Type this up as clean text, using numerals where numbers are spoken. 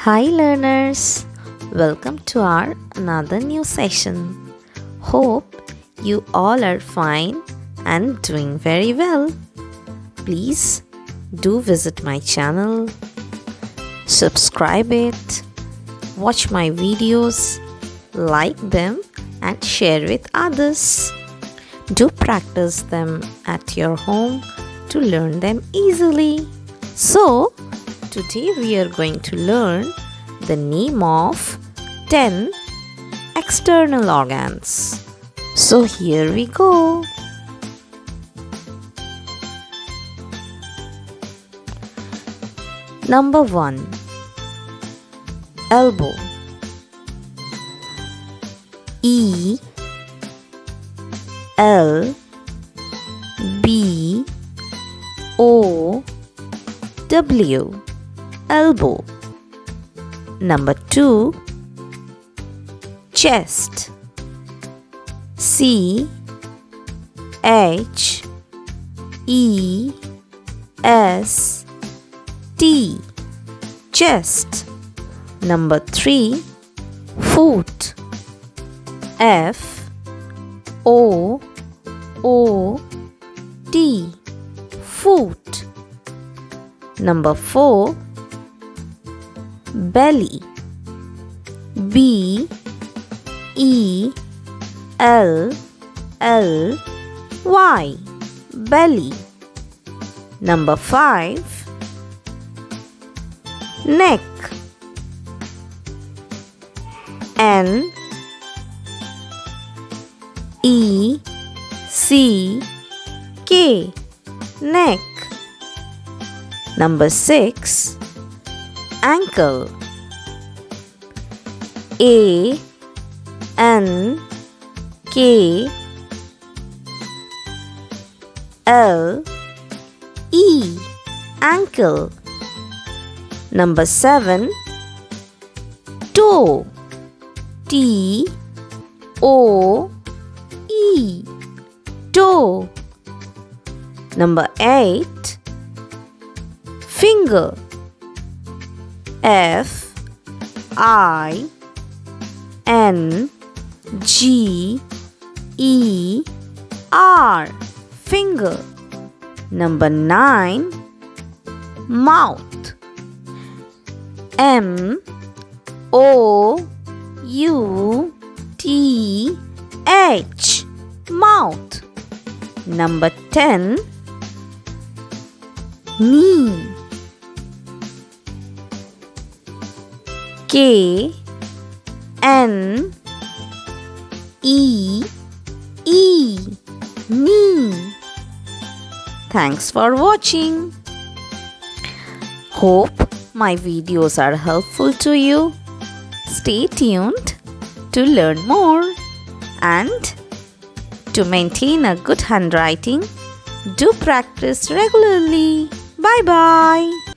Hi learners, welcome to our another new session. Hope you all are fine and doing very well. Please do visit my channel, subscribe it, watch my videos, like them and share with others. Do practice them at your home to learn them easily. So, today we are going to learn the name of 10 external organs. So here we go. Number 1. Elbow. E L B O W, elbow. Number 2. Chest. C H E S T, chest. Number 3. Foot. F O O T, foot. Number 4. Belly. B E L L Y, belly. Number 5. Neck. N E C K, neck. Number 6. Ankle. A N K L E, ankle. Number 7. Toe. T O E, toe. Number 8. Finger. F I N G E R, finger. Number 9. Mouth. M O U T H, mouth. Number 10. Knee. K N E E, knee. Thanks for watching. Hope my videos are helpful to you. Stay tuned to learn more and to maintain a good handwriting. Do practice regularly. Bye bye.